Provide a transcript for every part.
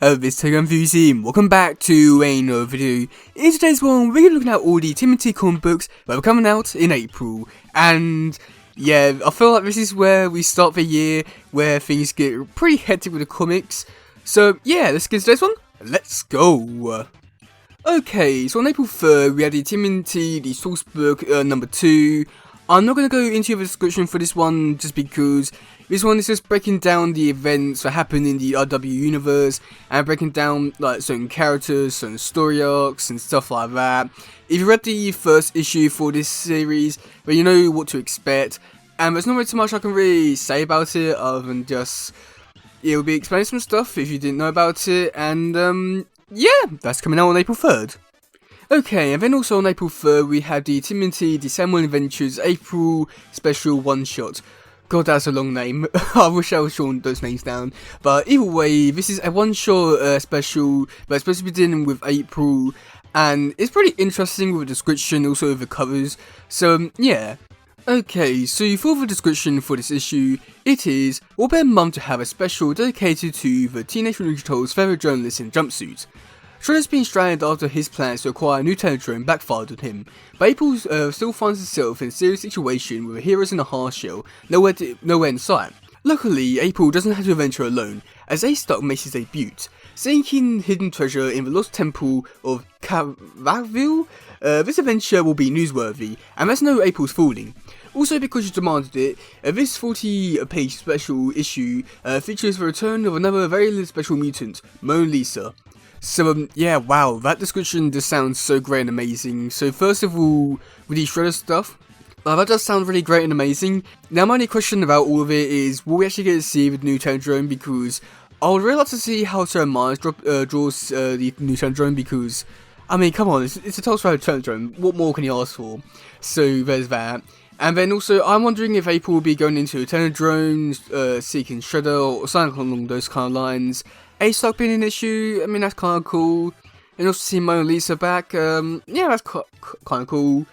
This Teddygaming Museum. Welcome back to another video. In today's one, we're going to be looking at all the Timothy comic books that are coming out in April. And yeah, I feel like this is where we start the year, where things get pretty hectic with the comics. So yeah, let's get to today's one. Let's go. Okay, so on April 3rd, we had the Timothy, the source book number 2. I'm not going to go into the description for this one just because this one is just breaking down the events that happen in the RW universe and breaking down like certain characters, certain story arcs and stuff like that. If you read the first issue for this series, then you know what to expect, and there's not really too much I can really say about it other than just it will be explaining some stuff if you didn't know about it, and yeah, that's coming out on April 3rd. Okay, and then also on April 3rd we have the Timothy December Adventures April Special One Shot. God, that's a long name. I wish I was shorting those names down. But either way, this is a one-shot special, but it's supposed to be dealing with April, and it's pretty interesting with the description, also with the covers. So yeah. Okay, so for the description for this issue, it is, what better month to have a special dedicated to the Teenage Mutant Ninja Turtles' favorite journalist in jumpsuits. Shredder's been stranded after his plans to acquire a new Teddydragon backfired on him, but April still finds himself in a serious situation with the heroes in a hard shell, nowhere in sight. Luckily, April doesn't have to adventure alone, as A-Stock makes his debut, seeking hidden treasure in the lost temple of Cavaville. This adventure will be newsworthy, and that's no April's fooling. Also, because you demanded it, this 40-page special issue features the return of another very special mutant, Mona Lisa. So yeah, wow, that description just sounds so great and amazing. So first of all, with the Shredder stuff, that does sound really great and amazing. Now my only question about all of it is, will we actually get to see the new Teddydragon? Because I would really like to see how Sarah Myers draws the new Teddydragon, because, I mean, come on, it's a Telltale Teddydragon, what more can you ask for? So there's that. And then also, I'm wondering if April will be going into Teddydragon, seeking Shredder, or something along those kind of lines. A-Stock being an issue, I mean, that's kind of cool. And also seeing Mona Lisa back, yeah, that's kind of cool.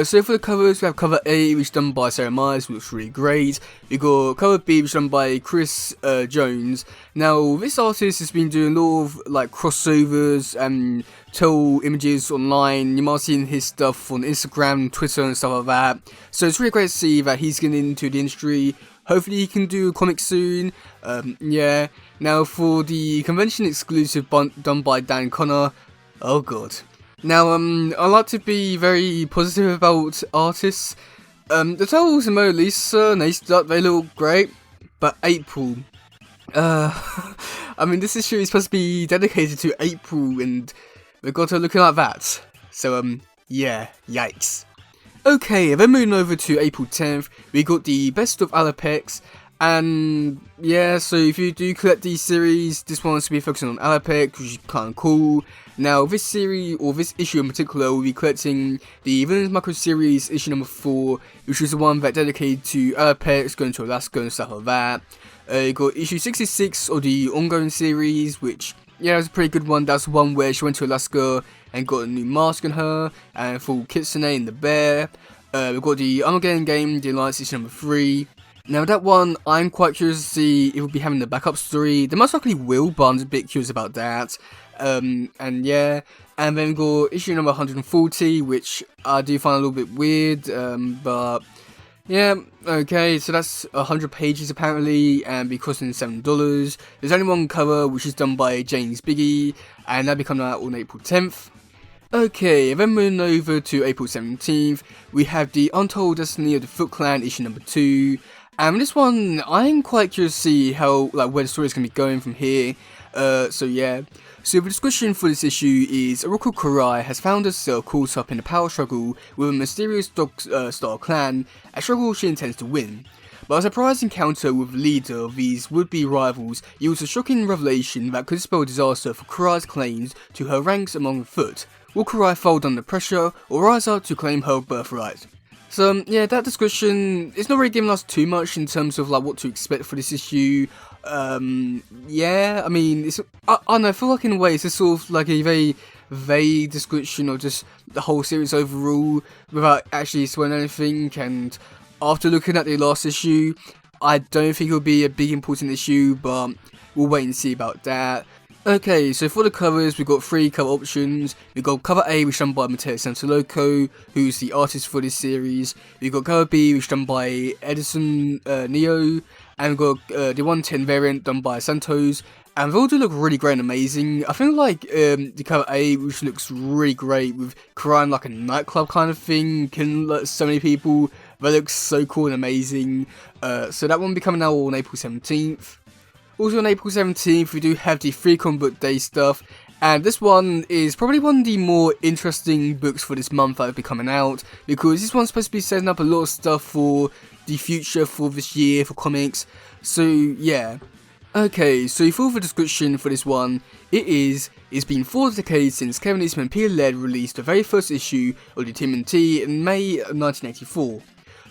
So for the covers, we have cover A, which is done by Sarah Myers, which looks really great. We got cover B, which is done by Chris Jones. Now, this artist has been doing a lot of like crossovers and tell images online. You might have seen his stuff on Instagram, Twitter, and stuff like that. So it's really great to see that he's getting into the industry. Hopefully he can do a comic soon. Yeah. Now for the convention exclusive done by Dan Connor. Oh god. Now I like to be very positive about artists. The Turtles and Mona Lisa, they look great, but April. I mean, this issue is supposed to be dedicated to April, and we've got her looking like that. So yeah, yikes. Okay, then moving over to April 10th, we got the Best of Alapex, and yeah, so if you do collect these series, this one's to be focusing on Alapex, which is kind of cool. Now, this series, or this issue in particular, will be collecting the Villains Micro Series issue number 4, which is the one that dedicated to Alapex, going to Alaska and stuff like that. You got issue 66 of the ongoing series, which, yeah, was a pretty good one. That's the one where she went to Alaska and got a new mask on her, and full Kitsune and the bear. We've got the Armageddon game, the Alliance issue number 3. Now that one, I'm quite curious to see if we'll be having the backup story. They most likely will, but I'm a bit curious about that. And yeah, and then we've got issue number 140, which I do find a little bit weird, but yeah, okay, so that's 100 pages apparently, and be costing $7. There's only one cover, which is done by James Biggie, and that'll be coming out on April 10th. Okay, then moving over to April 17th, we have the Untold Destiny of the Foot Clan issue number 2. And this one, I'm quite curious to see how, like, where the story is going to be going from here. So yeah. So the description for this issue is, Oroku Kurai has found herself caught up in a power struggle with a mysterious dog-star clan, a struggle she intends to win. But a surprise encounter with the leader of these would-be rivals yields a shocking revelation that could spell disaster for Kurai's claims to her ranks among the foot. Will Kurai fold under pressure, or rise up to claim her birthright? So yeah, that description is not really giving us too much in terms of like what to expect for this issue. Yeah, I mean, I don't know, I feel like in a way it's just sort of like a very vague description of just the whole series overall without actually spoiling anything. And after looking at the last issue, I don't think it'll be a big important issue, but we'll wait and see about that. Okay, so for the covers, we've got 3 cover options. We've got cover A, which is done by Matteo Santoloco, who's the artist for this series. We've got cover B, which is done by Edison Neo, and we've got the 110 variant done by Santos. And they all do look really great and amazing. I think like the cover A, which looks really great with crime like a nightclub kind of thing, killing like, so many people. That looks so cool and amazing. So that one will be coming out on April 17th. Also on April 17th, we do have the free comic book day stuff, and this one is probably one of the more interesting books for this month that will be coming out, because this one's supposed to be setting up a lot of stuff for the future for this year for comics, so yeah. Okay, so for the description for this one, it's been 4 decades since Kevin Eastman and Peter Laird released the very first issue of the TMNT in May 1984.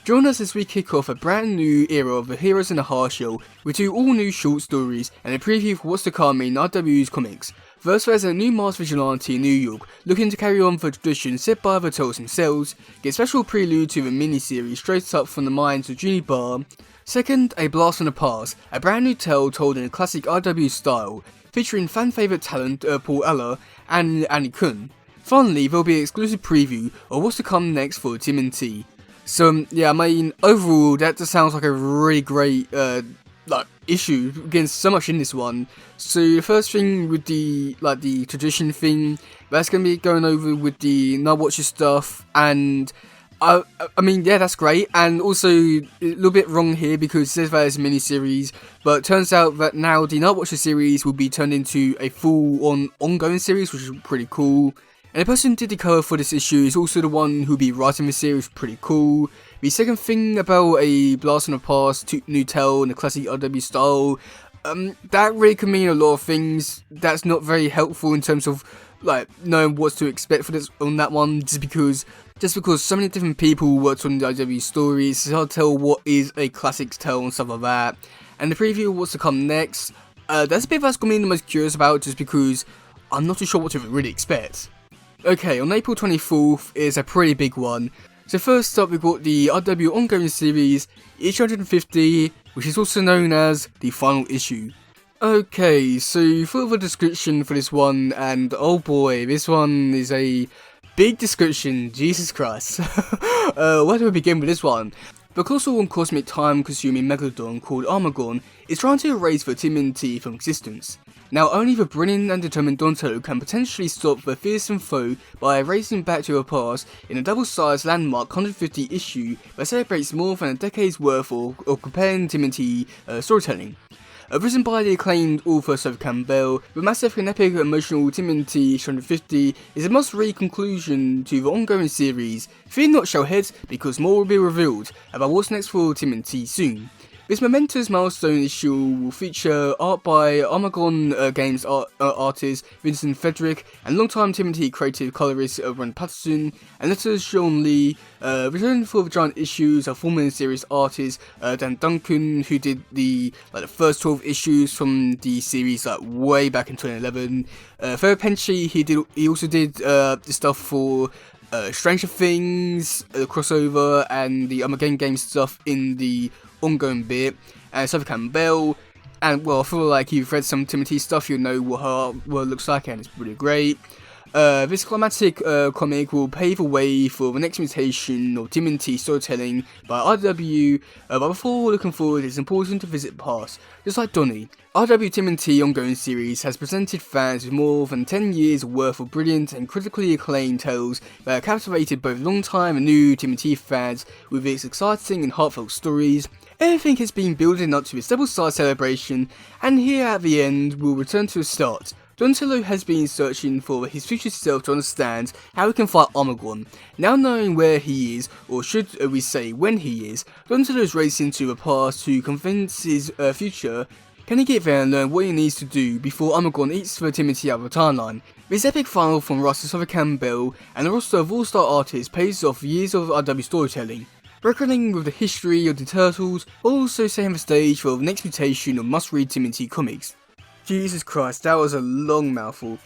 Join us as we kick off a brand new era of the Heroes in the Heart show with 2 all new short stories and a preview for what's to come in RW's comics. First, there's a new masked vigilante in New York looking to carry on the tradition set by the Turtles themselves, get a special prelude to the miniseries straight up from the minds of Junie Barr. Second, A Blast from the Past, a brand new tale told in a classic RW style, featuring fan favourite talent Paul Eller and Annie Kun. Finally, there'll be an exclusive preview of what's to come next for TMNT. So yeah, I mean, overall, that just sounds like a really great issue. Getting so much in this one. So the first thing with the tradition thing, that's gonna be going over with the Night Watcher stuff, and I mean, yeah, that's great. And also a little bit wrong here because it says that it's a mini-series, but it turns out that now the Night Watcher series will be turned into a full-on ongoing series, which is pretty cool. And the person who did the cover for this issue is also the one who'll be writing the series, pretty cool. The second thing about A Blast from the Past, new tale in the classic RW style, that really can mean a lot of things. That's not very helpful in terms of like knowing what to expect for this on that one, just because so many different people worked on the RW stories, it's hard to tell what is a classic tale and stuff like that. And the preview of what's to come next, that's a bit that's gonna be the most curious about, just because I'm not too sure what to really expect. Okay, on April 24th is a pretty big one. So first up, we've got the RW ongoing series, issue 150, which is also known as the final issue. Okay, so for the description for this one, and oh boy, this one is a big description, Jesus Christ. Where do we begin with this one? The colossal and cosmic time-consuming megalodon called Armagon is trying to erase the TMNT from existence. Now only the brilliant and determined Donatello can potentially stop the fearsome foe by racing back to the past in a double-sized landmark 150 issue that celebrates more than a decade's worth of compelling TMNT storytelling. Written by the acclaimed author Sophie Campbell, the massive and epic emotional TMNT 150 is a must-read conclusion to the ongoing series. Fear not, Shellheads, because more will be revealed about what's next for TMNT soon. This momentous milestone issue will feature art by Armagon Games artist Vincent Frederick and longtime TMNT creative colorist Ron Patterson, and letters Sean Lee. Returning for the giant issues are former series artist Dan Duncan, who did the first 12 issues from the series way back in 2011. Ferro Penchi, he also did the stuff for Stranger Things, crossover, and the Armageddon game stuff in the ongoing bit, and Sophie Campbell, and well, I feel like if you've read some TMNT stuff, you'll know what her world looks like, and it's pretty great. This climatic comic will pave the way for the next mutation of TMNT storytelling by RW, but before looking forward, it's important to visit the past. Just like Donnie, RW TMNT ongoing series has presented fans with more than 10 years worth of brilliant and critically acclaimed tales that have captivated both long-time and new TMNT fans with its exciting and heartfelt stories. Everything has been building up to its double-sized celebration, and here at the end, we'll return to the start. Donatello has been searching for his future self to understand how he can fight Armagon. Now knowing where he is, or should we say when he is, Donatello is racing to the past to convince his future. Can he get there and learn what he needs to do before Armagon eats the TMNT out of the timeline? This epic final from Russ and Sophie Campbell and the roster of all-star artists pays off years of RW storytelling. Reckoning with the history of the Turtles, while also setting the stage for the next mutation of must-read TMNT comics. Jesus Christ, that was a long mouthful.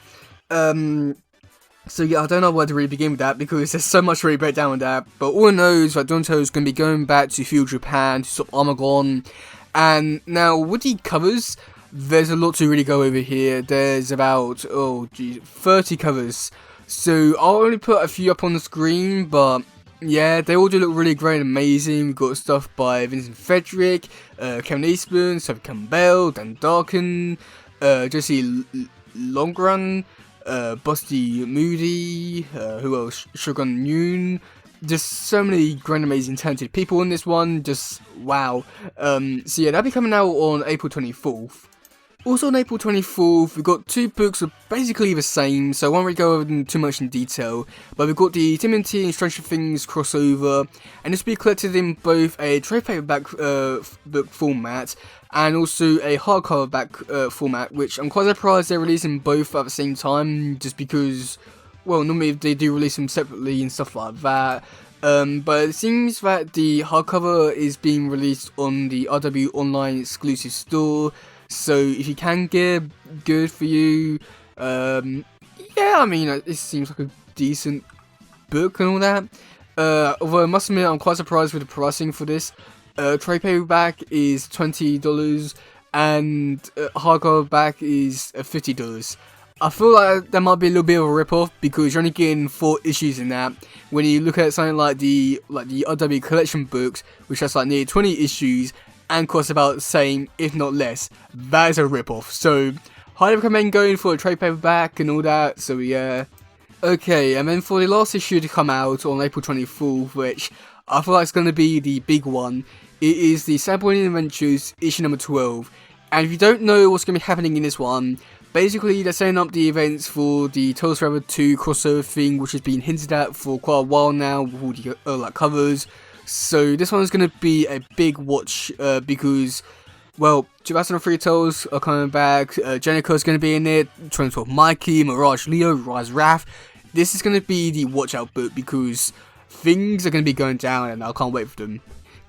So yeah, I don't know where to really begin with that, because there's so much to really break down with that, but all I know is that Donatello's going to be going back to feudal Japan to stop Armagon, and now with the covers, there's a lot to really go over here. There's about 30 covers, so I'll only put a few up on the screen, but yeah, they all do look really great and amazing. We've got stuff by Vincent Frederick, Kevin Eastburn, Sophie Campbell, Dan Darkin, Jesse Longrun, Busty Moody, who else? Shogun Yoon. Just so many great, amazing, talented people in this one. Just wow. So yeah, that'll be coming out on April 24th. Also on April 24th, we've got two books that are basically the same, so I won't really go over them too much in detail, but we've got the TMNT and Stranger Things crossover, and this will be collected in both a trade paperback book format, and also a hardcover back format, which I'm quite surprised they're releasing both at the same time, just because, well, normally they do release them separately and stuff like that. But it seems that the hardcover is being released on the RW Online exclusive store, so if you can get good for you. Yeah, I mean, it seems like a decent book and all that. Although I must admit, I'm quite surprised with the pricing for this. Trade paperback is $20 and hardcover back is $50. I feel like that might be a little bit of a rip-off because you're only getting 4 issues in that. When you look at something like the RW collection books, which has like nearly 20 issues and costs about the same, if not less, that is a rip-off. So, highly recommend going for a trade paperback and all that. So yeah. Okay, and then for the last issue to come out on April 24th, which I feel like is going to be the big one, it is the Cyberpunk Adventures issue number 12. And if you don't know what's going to be happening in this one, basically they're setting up the events for the Tales Forever 2 crossover thing, which has been hinted at for quite a while now with all the like covers. So this one's going to be a big watch because, well, 2003 Tales are coming back, Jennifer's going to be in it, 2012 Mikey, Mirage Leo, Rise Wrath. This is going to be the watch out book because things are going to be going down and I can't wait for them.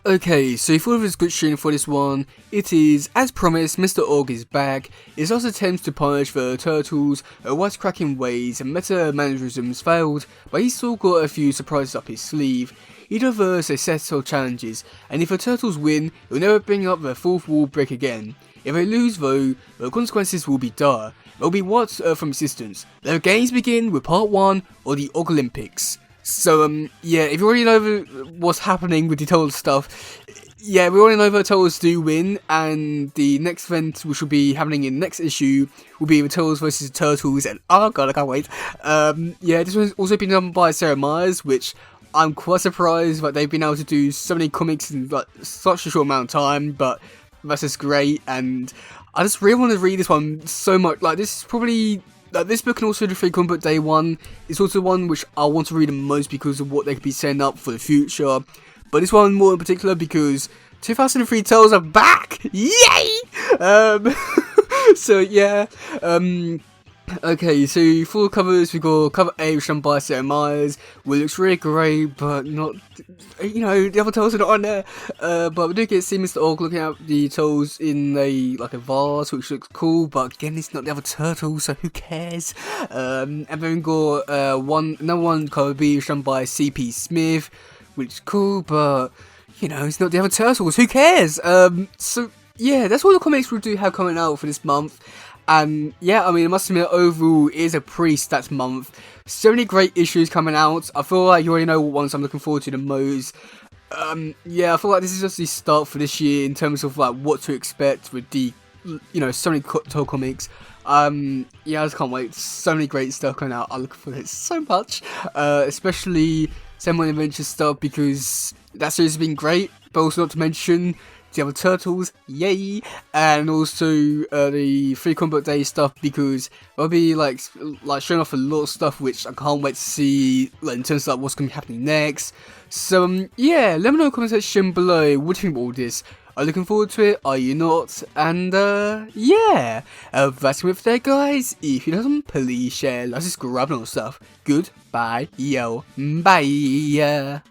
Okay, so for the description for this one, it is, as promised, Mr. Ogg is back. His last attempts to punish the turtles, wisecracking ways and meta mannerisms failed, but he's still got a few surprises up his sleeve. He diverts a set of challenges, and if the turtles win, he'll never bring up the fourth wall break again. If they lose though, the consequences will be dire. They'll be wiped from existence. The games begin with part 1 or the Ogg Olympics. So yeah, if you already know what's happening with the Turtles stuff, yeah, we already know the Turtles do win, and the next event, which will be happening in the next issue, will be the Turtles versus the Turtles, and oh god, I can't wait. Yeah, this one's also been done by Sarah Myers, which I'm quite surprised that they've been able to do so many comics in like such a short amount of time, but that's just great, and I just really want to read this one so much. Like, this is probably, this book and also the Free Comic Book Day one is also one which I want to read the most because of what they could be setting up for the future. But this one more in particular because 2003 Tales are back! Yay! So yeah, okay, so for the covers, we got cover A, which is done by Sarah Myers, which looks really great, but not, you know, the other Tales are not on there. But we do get to see Mr. Ogg looking at the Tales in a vase, which looks cool, but again, it's not the other turtle, so who cares? And then we got another one, cover B, which is done by C.P. Smith, which is cool, but, you know, it's not the other turtles, who cares? So, yeah, that's all the comics we do have coming out for this month. And yeah, I mean, I must admit, overall, it is a pretty stacked month. So many great issues coming out. I feel like you already know what ones I'm looking forward to the most. Yeah, I feel like this is just the start for this year in terms of like what to expect with the, you know, so many Toy comics. Yeah, I just can't wait. So many great stuff coming out. I look forward to it so much. Especially Cyberpunk Adventures stuff because that series has been great. But also not to mention the other Turtles, yay, and also the Free Comic Book Day stuff because they'll be like showing off a lot of stuff which I can't wait to see, like in terms of like what's going to be happening next. So yeah, let me know in the comment section below what you think of all this. Are you looking forward to it? Are you not? And yeah, that's it for today, guys. If you doesn't, please share, like, subscribe, and all stuff. Goodbye, yo, bye.